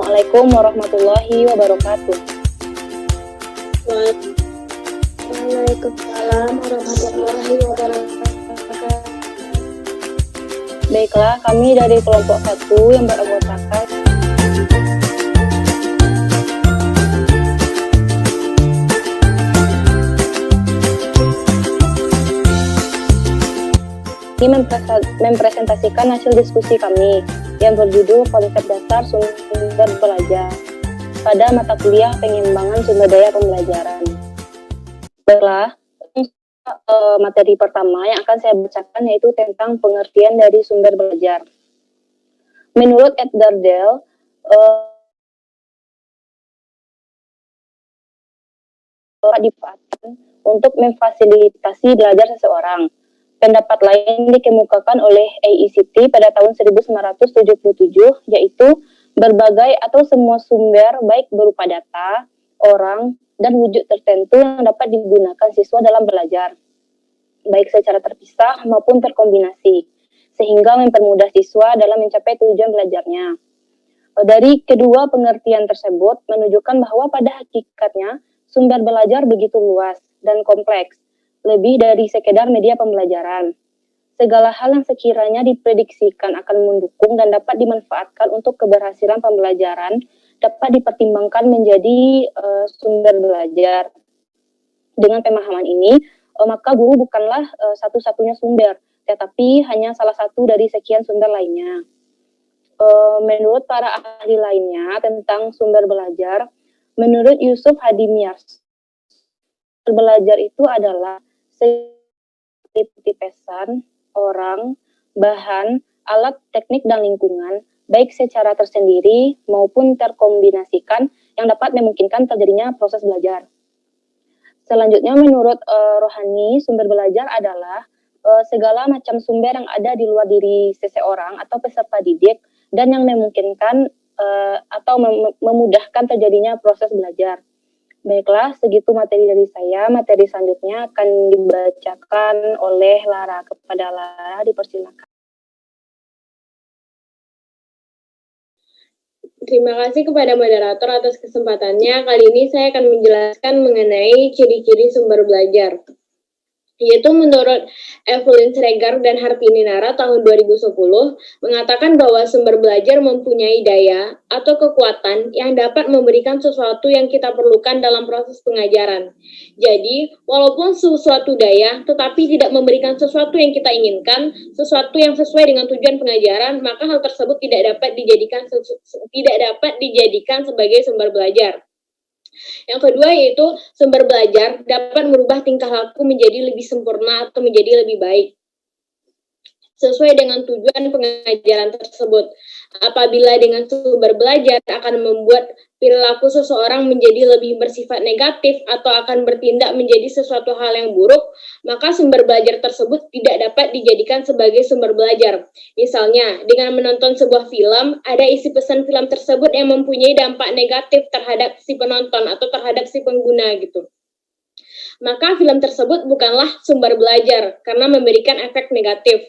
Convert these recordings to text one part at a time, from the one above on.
Assalamualaikum warahmatullahi wabarakatuh. Waalaikumsalam warahmatullahi wabarakatuh. Baiklah, kami dari kelompok 1 yang beranggotakan ini mempresentasikan hasil diskusi kami yang berjudul Konsep Dasar Sumber Belajar pada mata kuliah Pengembangan Sumber Daya Pembelajaran. Baiklah, materi pertama yang akan saya bacakan yaitu tentang pengertian dari sumber belajar. Menurut Edgar Dale, dimanfaatkan untuk memfasilitasi belajar seseorang. Pendapat lain dikemukakan oleh AICTE pada tahun 1977, yaitu berbagai atau semua sumber baik berupa data, orang, dan wujud tertentu yang dapat digunakan siswa dalam belajar, baik secara terpisah maupun terkombinasi, sehingga mempermudah siswa dalam mencapai tujuan belajarnya. Dari kedua pengertian tersebut menunjukkan bahwa pada hakikatnya sumber belajar begitu luas dan kompleks, lebih dari sekedar media pembelajaran. Segala hal yang sekiranya diprediksikan akan mendukung dan dapat dimanfaatkan untuk keberhasilan pembelajaran dapat dipertimbangkan menjadi sumber belajar. Dengan pemahaman ini, maka guru bukanlah satu-satunya sumber, tetapi hanya salah satu dari sekian sumber lainnya. Menurut para ahli lainnya tentang sumber belajar, menurut Yusuf Hadimyars, belajar itu adalah seperti pesan, orang, bahan, alat, teknik, dan lingkungan, baik secara tersendiri maupun terkombinasikan yang dapat memungkinkan terjadinya proses belajar. Selanjutnya, menurut Rohani, sumber belajar adalah segala macam sumber yang ada di luar diri seseorang atau peserta didik dan yang memungkinkan atau memudahkan terjadinya proses belajar. Baiklah, segitu materi dari saya. Materi selanjutnya akan dibacakan oleh Lara. Kepada Lara, dipersilakan. Terima kasih kepada moderator atas kesempatannya. Kali ini saya akan menjelaskan mengenai ciri-ciri sumber belajar. Yaitu menurut Evelyn Sregar dan Hartini Nara tahun 2010 mengatakan bahwa sumber belajar mempunyai daya atau kekuatan yang dapat memberikan sesuatu yang kita perlukan dalam proses pengajaran. Jadi, walaupun sesuatu daya tetapi tidak memberikan sesuatu yang kita inginkan, sesuatu yang sesuai dengan tujuan pengajaran, maka hal tersebut tidak dapat dijadikan sebagai sumber belajar. Yang kedua yaitu sumber belajar dapat merubah tingkah laku menjadi lebih sempurna atau menjadi lebih baik sesuai dengan tujuan pengajaran tersebut. Apabila dengan sumber belajar akan membuat perilaku seseorang menjadi lebih bersifat negatif atau akan bertindak menjadi sesuatu hal yang buruk, maka sumber belajar tersebut tidak dapat dijadikan sebagai sumber belajar. Misalnya, dengan menonton sebuah film, ada isi pesan film tersebut yang mempunyai dampak negatif terhadap si penonton atau terhadap si pengguna gitu. Maka film tersebut bukanlah sumber belajar karena memberikan efek negatif.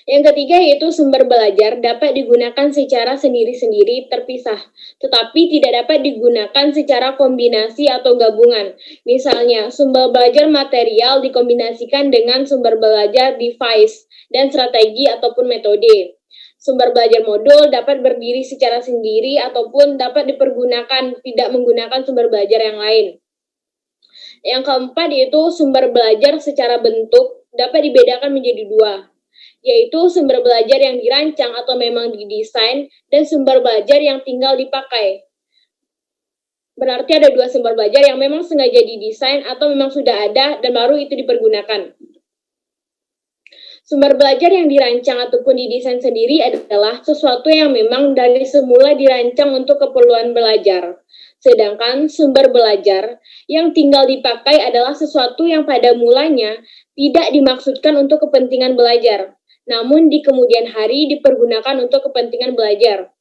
Yang ketiga yaitu sumber belajar dapat digunakan secara sendiri-sendiri terpisah, tetapi tidak dapat digunakan secara kombinasi atau gabungan. Misalnya, sumber belajar material dikombinasikan dengan sumber belajar device dan strategi ataupun metode. Sumber belajar modul dapat berdiri secara sendiri ataupun dapat dipergunakan tidak menggunakan sumber belajar yang lain. Yang keempat yaitu sumber belajar secara bentuk dapat dibedakan menjadi dua, yaitu sumber belajar yang dirancang atau memang didesain dan sumber belajar yang tinggal dipakai. Berarti ada dua sumber belajar yang memang sengaja didesain atau memang sudah ada dan baru itu dipergunakan. Sumber belajar yang dirancang ataupun didesain sendiri adalah sesuatu yang memang dari semula dirancang untuk keperluan belajar. Sedangkan sumber belajar yang tinggal dipakai adalah sesuatu yang pada mulanya tidak dimaksudkan untuk kepentingan belajar, namun di kemudian hari dipergunakan untuk kepentingan belajar.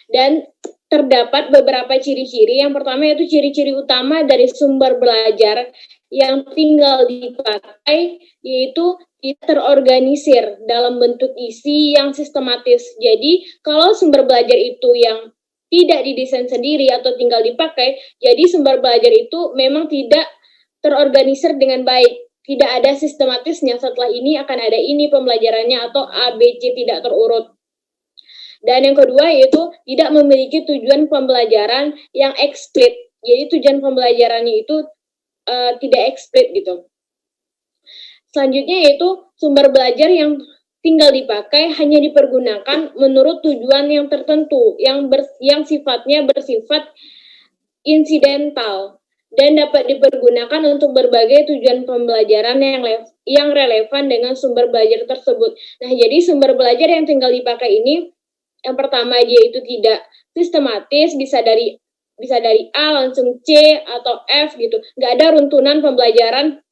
Dan terdapat beberapa ciri-ciri. Yang pertama yaitu ciri-ciri utama dari sumber belajar yang tinggal dipakai yaitu terorganisir dalam bentuk isi yang sistematis. Jadi, kalau sumber belajar itu yang tidak didesain sendiri atau tinggal dipakai, jadi sumber belajar itu memang tidak terorganisir dengan baik. Tidak ada sistematisnya, setelah ini akan ada ini pembelajarannya atau A, B, C tidak terurut. Dan yang kedua yaitu tidak memiliki tujuan pembelajaran yang eksplisit. Jadi tujuan pembelajarannya itu tidak eksplisit gitu. Selanjutnya yaitu sumber belajar yang tinggal dipakai hanya dipergunakan menurut tujuan yang tertentu yang sifatnya bersifat insidental dan dapat dipergunakan untuk berbagai tujuan pembelajaran yang relevan dengan sumber belajar tersebut. Nah, jadi sumber belajar yang tinggal dipakai ini yang pertama dia itu tidak sistematis, bisa dari A langsung C atau F gitu. Nggak ada runtunan pembelajaran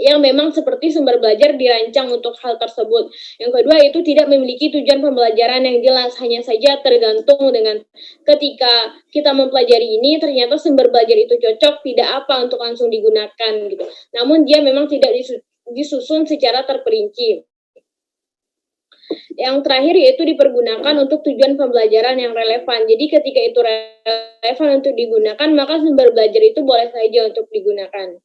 yang memang seperti sumber belajar dirancang untuk hal tersebut. Yang kedua itu tidak memiliki tujuan pembelajaran yang jelas, hanya saja tergantung dengan ketika kita mempelajari ini ternyata sumber belajar itu cocok, tidak apa untuk langsung digunakan gitu. Namun dia memang tidak disusun secara terperinci. Yang terakhir yaitu dipergunakan untuk tujuan pembelajaran yang relevan. Jadi ketika itu relevan untuk digunakan, maka sumber belajar itu boleh saja untuk digunakan.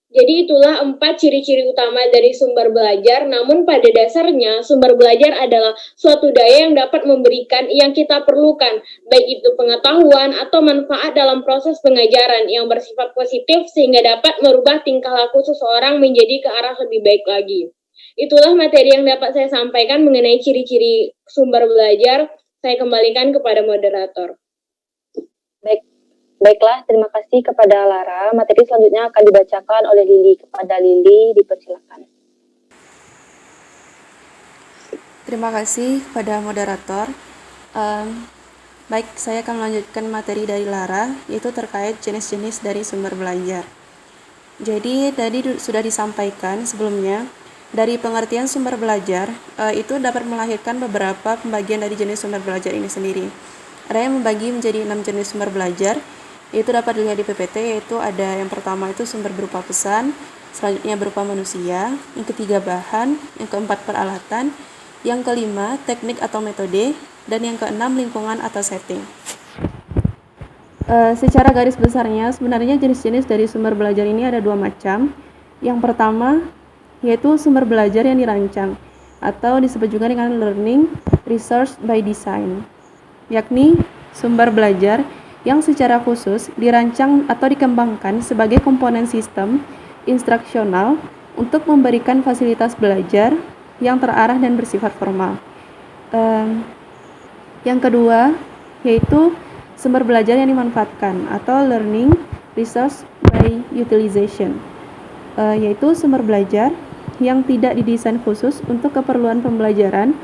Jadi itulah 4 ciri-ciri utama dari sumber belajar, namun pada dasarnya sumber belajar adalah suatu daya yang dapat memberikan yang kita perlukan, baik itu pengetahuan atau manfaat dalam proses pengajaran yang bersifat positif sehingga dapat merubah tingkah laku seseorang menjadi ke arah lebih baik lagi. Itulah materi yang dapat saya sampaikan mengenai ciri-ciri sumber belajar. Saya kembalikan kepada moderator. Baiklah, terima kasih kepada Lara. Materi selanjutnya akan dibacakan oleh Lili. Kepada Lili, dipersilakan. Terima kasih kepada moderator. Baik, saya akan melanjutkan materi dari Lara, yaitu terkait jenis-jenis dari sumber belajar. Jadi, tadi sudah disampaikan sebelumnya, dari pengertian sumber belajar, itu dapat melahirkan beberapa pembagian dari jenis sumber belajar ini sendiri. Ada yang membagi menjadi 6 jenis sumber belajar, itu dapat dilihat di PPT, yaitu ada yang pertama itu sumber berupa pesan, selanjutnya berupa manusia, yang ketiga bahan, yang keempat peralatan, yang kelima teknik atau metode, dan yang keenam lingkungan atau setting. Secara garis besarnya sebenarnya jenis-jenis dari sumber belajar ini ada 2 macam. Yang pertama yaitu sumber belajar yang dirancang atau disebut juga dengan learning research by design, yakni sumber belajar yang secara khusus dirancang atau dikembangkan sebagai komponen sistem instruksional untuk memberikan fasilitas belajar yang terarah dan bersifat formal. Yang kedua yaitu sumber belajar yang dimanfaatkan atau learning resource by utilization, yaitu sumber belajar yang tidak didesain khusus untuk keperluan pembelajaran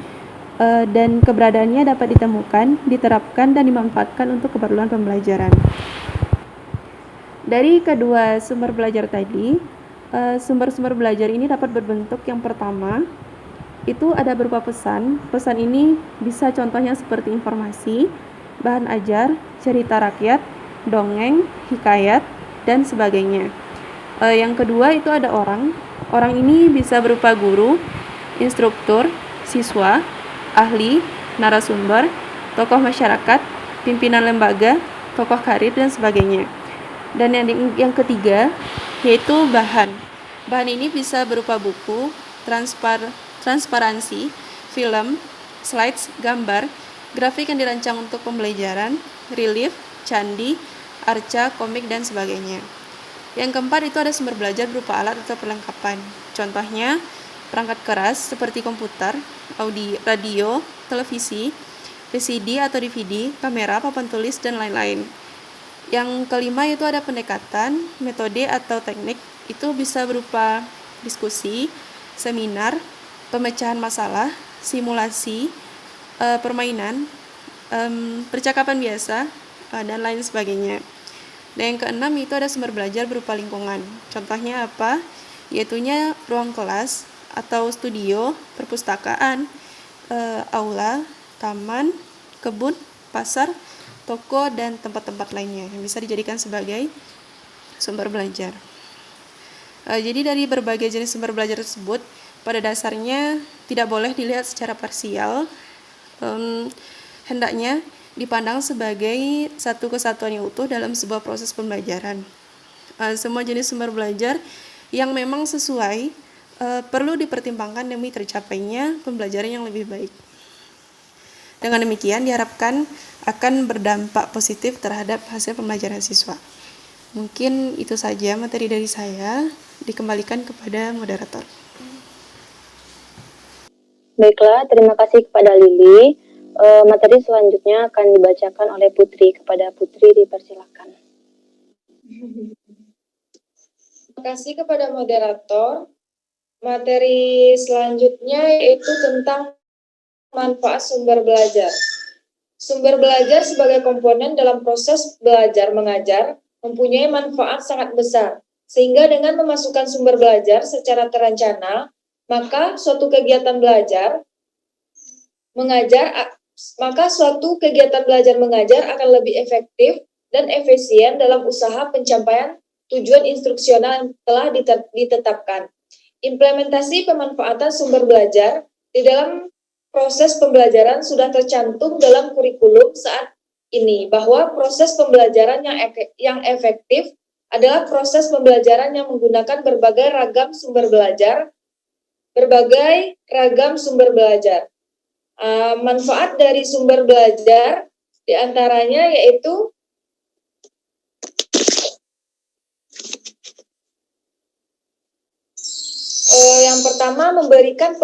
dan keberadaannya dapat ditemukan, diterapkan, dan dimanfaatkan untuk keperluan pembelajaran. Dari kedua sumber belajar tadi, sumber-sumber belajar ini dapat berbentuk yang pertama, itu ada berupa pesan. Pesan ini bisa contohnya seperti informasi, bahan ajar, cerita rakyat, dongeng, hikayat, dan sebagainya. Yang kedua itu ada orang. Orang ini bisa berupa guru, instruktur, siswa, ahli, narasumber, tokoh masyarakat, pimpinan lembaga, tokoh karir, dan sebagainya. Dan yang ketiga yaitu bahan. Bahan ini bisa berupa buku, transparansi, film, slides, gambar, grafik yang dirancang untuk pembelajaran, relief, candi, arca, komik, dan sebagainya. Yang keempat itu ada sumber belajar berupa alat atau perlengkapan. Contohnya perangkat keras seperti komputer, radio, televisi, VCD atau DVD, kamera, papan tulis, dan lain-lain. Yang kelima itu ada pendekatan, metode atau teknik. Itu bisa berupa diskusi, seminar, pemecahan masalah, simulasi, permainan, percakapan biasa, dan lain sebagainya. Dan yang keenam itu ada sumber belajar berupa lingkungan. Contohnya apa? Yaitunya ruang kelas atau studio, perpustakaan, aula, taman, kebun, pasar, toko, dan tempat-tempat lainnya yang bisa dijadikan sebagai sumber belajar. Jadi dari berbagai jenis sumber belajar tersebut, pada dasarnya tidak boleh dilihat secara parsial, hendaknya dipandang sebagai satu kesatuan yang utuh dalam sebuah proses pembelajaran. Semua jenis sumber belajar yang memang sesuai perlu dipertimbangkan demi tercapainya pembelajaran yang lebih baik. Dengan demikian diharapkan akan berdampak positif terhadap hasil pembelajaran siswa. Mungkin itu saja materi dari saya, dikembalikan kepada moderator. Baiklah, terima kasih kepada Lili. Materi selanjutnya akan dibacakan oleh Putri. Kepada Putri dipersilakan. Terima kasih kepada moderator. Materi selanjutnya yaitu tentang manfaat sumber belajar. Sumber belajar sebagai komponen dalam proses belajar mengajar mempunyai manfaat sangat besar, sehingga dengan memasukkan sumber belajar secara terencana, maka suatu kegiatan belajar mengajar akan lebih efektif dan efisien dalam usaha pencapaian tujuan instruksional yang telah ditetapkan. Implementasi pemanfaatan sumber belajar di dalam proses pembelajaran sudah tercantum dalam kurikulum saat ini, bahwa proses pembelajaran yang efektif adalah proses pembelajaran yang menggunakan berbagai ragam sumber belajar. Manfaat dari sumber belajar diantaranya yaitu yang pertama, memberikan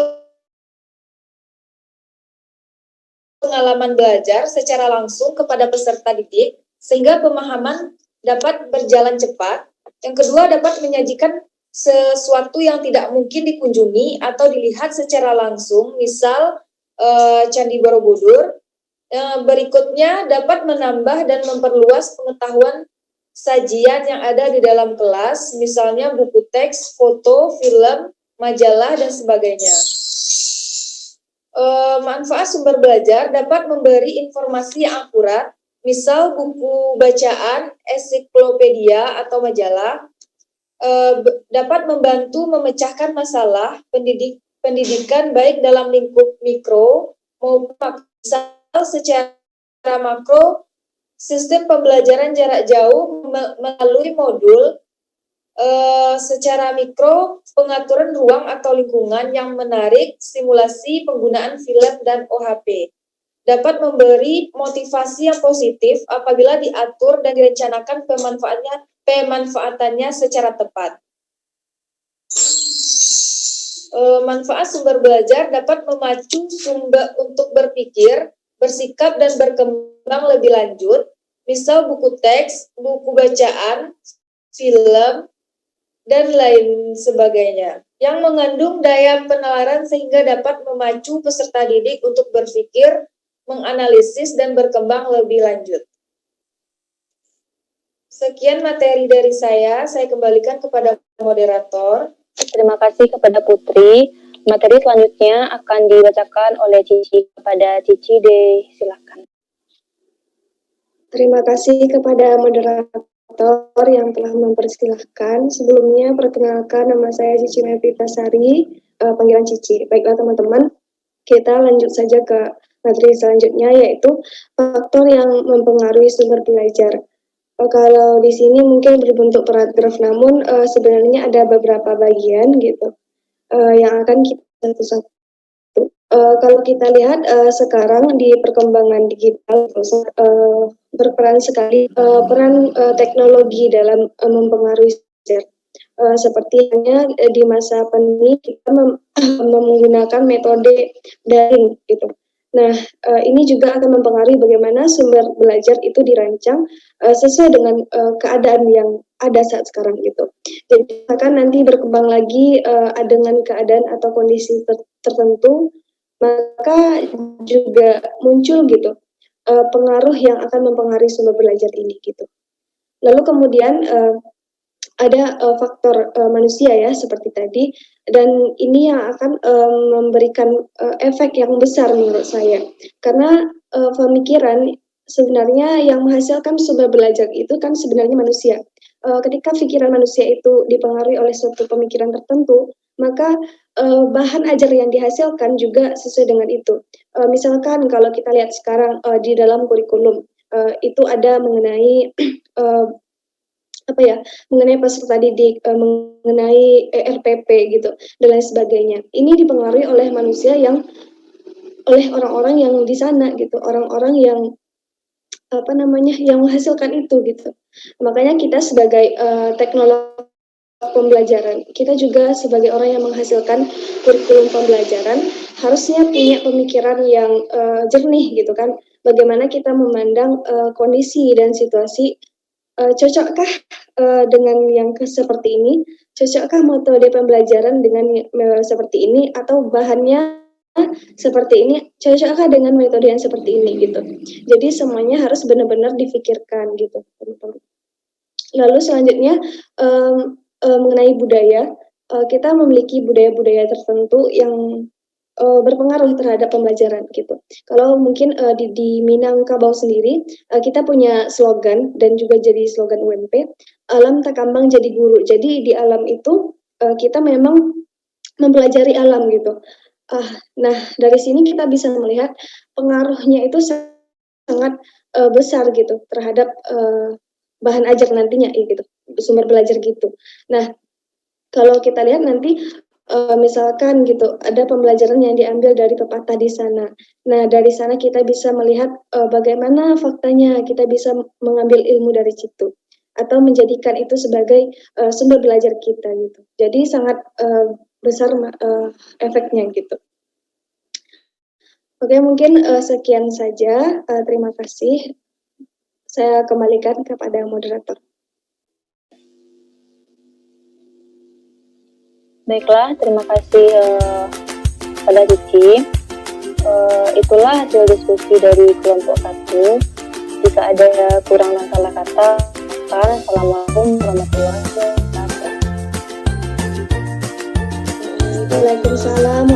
pengalaman belajar secara langsung kepada peserta didik sehingga pemahaman dapat berjalan cepat. Yang kedua, dapat menyajikan sesuatu yang tidak mungkin dikunjungi atau dilihat secara langsung, misal Candi Borobudur. Berikutnya, dapat menambah dan memperluas pengetahuan sajian yang ada di dalam kelas, misalnya buku teks, foto, film, majalah, dan sebagainya. Manfaat sumber belajar dapat memberi informasi yang akurat, misal buku bacaan, ensiklopedia, atau majalah, dapat membantu memecahkan masalah pendidikan baik dalam lingkup mikro maupun misal secara makro, sistem pembelajaran jarak jauh melalui modul. Secara mikro, pengaturan ruang atau lingkungan yang menarik, simulasi penggunaan film dan OHP. Dapat memberi motivasi yang positif apabila diatur dan direncanakan pemanfaatannya secara tepat. Manfaat sumber belajar dapat memacu sumber untuk berpikir, bersikap, dan berkembang lebih lanjut, misal buku teks, buku bacaan, film, dan lain sebagainya, yang mengandung daya penalaran sehingga dapat memacu peserta didik untuk berpikir, menganalisis, dan berkembang lebih lanjut. Sekian materi dari saya kembalikan kepada moderator. Terima kasih kepada Putri. Materi selanjutnya akan dibacakan oleh Cici. Kepada Cici, silakan. Terima kasih kepada moderator yang telah mempersilahkan. Sebelumnya, perkenalkan, nama saya Cici Mepitasari, panggilan Cici. Baiklah teman-teman, kita lanjut saja ke materi selanjutnya, yaitu faktor yang mempengaruhi sumber belajar. Kalau di sini mungkin berbentuk paragraf, namun sebenarnya ada beberapa bagian gitu yang akan kita satu-satu. Kalau kita lihat sekarang di perkembangan digital berperan sekali peran teknologi dalam mempengaruhi belajar. Seperti di masa pandemi kita menggunakan metode daring gitu. Nah, ini juga akan mempengaruhi bagaimana sumber belajar itu dirancang sesuai dengan keadaan yang ada saat sekarang gitu. Jadi akan nanti berkembang lagi dengan keadaan atau kondisi tertentu, maka juga muncul gitu pengaruh yang akan mempengaruhi sumber belajar ini gitu. Lalu kemudian ada faktor manusia ya seperti tadi, dan ini yang akan memberikan efek yang besar menurut saya, karena pemikiran sebenarnya yang menghasilkan sumber belajar itu kan sebenarnya manusia. ketika pikiran manusia itu dipengaruhi oleh suatu pemikiran tertentu, maka bahan ajar yang dihasilkan juga sesuai dengan itu. Misalkan kalau kita lihat sekarang di dalam kurikulum itu ada mengenai mengenai peserta didik, mengenai ERPP gitu dan lain sebagainya. Ini dipengaruhi oleh manusia oleh orang-orang yang di sana gitu, orang-orang yang yang menghasilkan itu gitu. Makanya kita sebagai teknolog pembelajaran, kita juga sebagai orang yang menghasilkan kurikulum pembelajaran harusnya punya pemikiran yang jernih gitu kan. Bagaimana kita memandang kondisi dan situasi, cocokkah dengan yang seperti ini? Cocokkah metode pembelajaran dengan seperti ini, atau bahannya seperti ini, cocokkah dengan metode yang seperti ini gitu. Jadi semuanya harus benar-benar difikirkan gitu, teman-teman. Lalu selanjutnya mengenai budaya, kita memiliki budaya-budaya tertentu yang berpengaruh terhadap pembelajaran gitu. Kalau mungkin di Minangkabau sendiri, kita punya slogan dan juga jadi slogan UMP, alam tak kambang jadi guru. Jadi di alam itu kita memang mempelajari alam gitu. Nah, dari sini kita bisa melihat pengaruhnya itu sangat besar gitu terhadap bahan ajar nantinya gitu, sumber belajar gitu. Nah, kalau kita lihat nanti misalkan gitu ada pembelajaran yang diambil dari pepatah di sana. Nah, dari sana kita bisa melihat bagaimana faktanya, kita bisa mengambil ilmu dari situ atau menjadikan itu sebagai sumber belajar kita gitu. Jadi sangat besar efeknya gitu. Oke, mungkin sekian saja. Terima kasih. Saya kembalikan kepada moderator. Baiklah, terima kasih pada Cici. Itulah hasil diskusi dari kelompok 1. Jika ada kurang dan salah kata, Assalamualaikum warahmatullahi wabarakatuh. Waalaikumsalam